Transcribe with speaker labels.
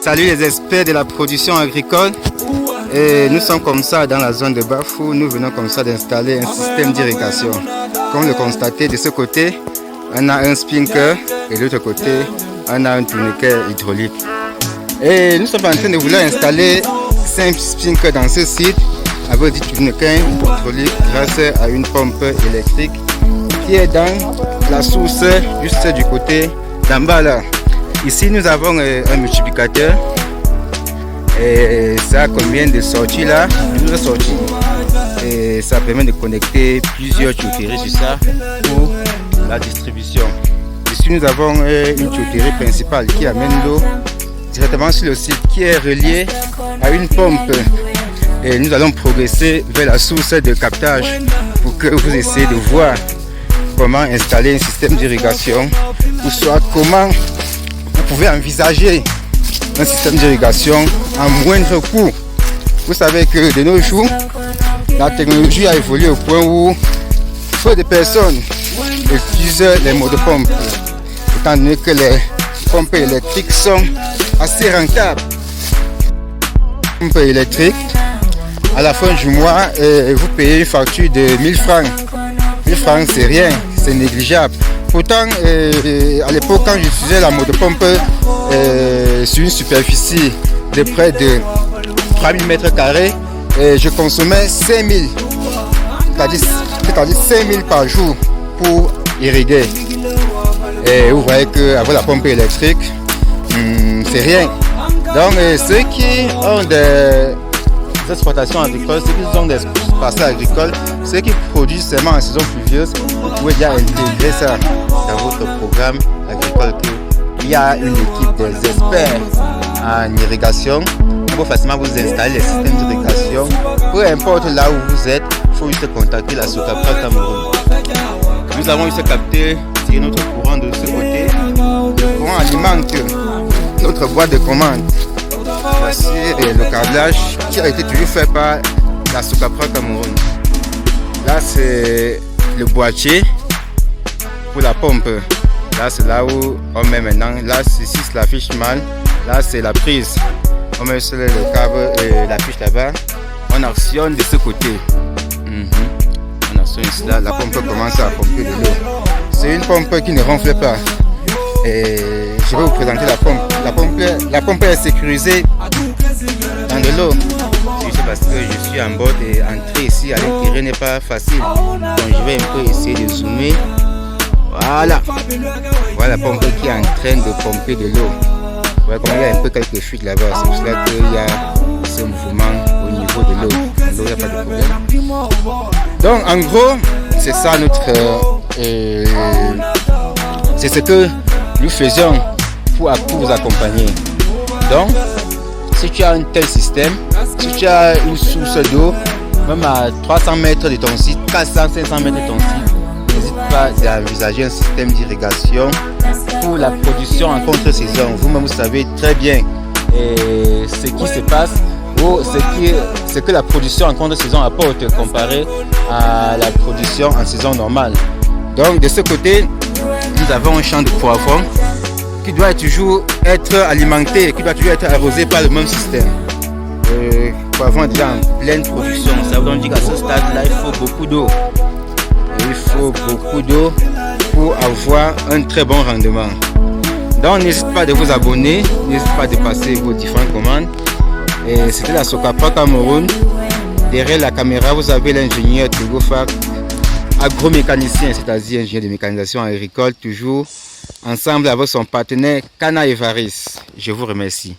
Speaker 1: Salut les experts de la production agricole. Et nous sommes comme ça dans la zone de Bafou. Nous venons comme ça d'installer un système d'irrigation. Comme le constatez, de ce côté, on a un spinker et de l'autre côté, on a un tourniquet hydraulique. Et nous sommes en train de vouloir installer 5 spinkers dans ce site avec 10 tourniquets hydrauliques grâce à une pompe électrique qui est dans la source juste du côté d'en bas là. Ici nous avons un multiplicateur et ça a combien de sorties là, 12 sorties, et ça permet de connecter plusieurs tuyauteries sur ça pour la distribution. Ici nous avons une tuyauterie principale qui amène l'eau directement sur le site, qui est reliée à une pompe, et nous allons progresser vers la source de captage pour que vous essayez de voir comment installer un système d'irrigation, ou soit comment vous pouvez envisager un système d'irrigation à moindre coût. Vous savez que de nos jours, la technologie a évolué au point où peu de personnes utilisent les mots de pompe, étant donné que les pompes électriques sont assez rentables. Pompe électrique, à la fin du mois, vous payez une facture de 1000 francs. 1000 francs, c'est rien, c'est négligeable. Pourtant, à l'époque, quand j'utilisais la moto pompe sur une superficie de près de 3000 m², je consommais 5000, c'est-à-dire 5000 par jour pour irriguer. Et vous voyez qu'avec la pompe électrique, c'est rien. Donc, ceux qui ont des exploitations agricoles, ceux qui ont des parcelles agricoles, ceux qui produisent seulement en saison pluvieuse, vous pouvez déjà intégrer ça dans votre programme agricole. Il y a une équipe des experts en irrigation. Vous pouvez facilement vous installer les systèmes d'irrigation. Peu importe là où vous êtes, il faut juste contacter la Socapra Cameroun. Nous avons juste capté sur notre courant de ce côté. Le courant alimente notre boîte de commande. Voici le câblage qui a été toujours fait par la Socapra Cameroun. Là c'est le boîtier pour la pompe. Là c'est là où on met maintenant. Là ici c'est la fiche mal. Là c'est la prise. On met sur le câble et la fiche là-bas. On actionne de ce côté. On actionne ici là. La pompe commence à pomper de l'eau. C'est une pompe qui ne ronfle pas. Et je vais vous présenter la pompe. La pompe est sécurisée dans de l'eau. C'est parce que je suis en bord et entrer ici à l'intérieur n'est pas facile. Donc je vais un peu essayer de zoomer. Voilà. Voilà la pompe qui est en train de pomper de l'eau. Voilà comme il y a un peu quelques fuites là-bas. C'est pour cela qu'il y a ce mouvement au niveau de l'eau. Il n'y a pas de problème. Donc en gros, c'est ça notre... c'est ce que nous faisons pour vous accompagner. Donc, si tu as un tel système, si tu as une source d'eau, même à 300 mètres de ton site, 400, 500 mètres de ton site, n'hésite pas à envisager un système d'irrigation pour la production en contre-saison. Vous-même, vous savez très bien ce qui se passe ou ce que la production en contre-saison apporte comparé à la production en saison normale. Donc, de ce côté, nous avons un champ de poivrons qui doit toujours être alimenté, qui doit toujours être arrosé par le même système. Le poivron est déjà en pleine production. Ça veut donc dire qu'à ce stade-là, il faut beaucoup d'eau. Il faut beaucoup d'eau pour avoir un très bon rendement. Donc n'hésitez pas de vous abonner, n'hésitez pas de passer vos différentes commandes. Et c'était la Socapra Cameroun. Derrière la caméra, vous avez l'ingénieur Thibaut Fac, agromécanicien, c'est-à-dire ingénieur de mécanisation agricole, toujours ensemble avec son partenaire Cana Evaris. Je vous remercie.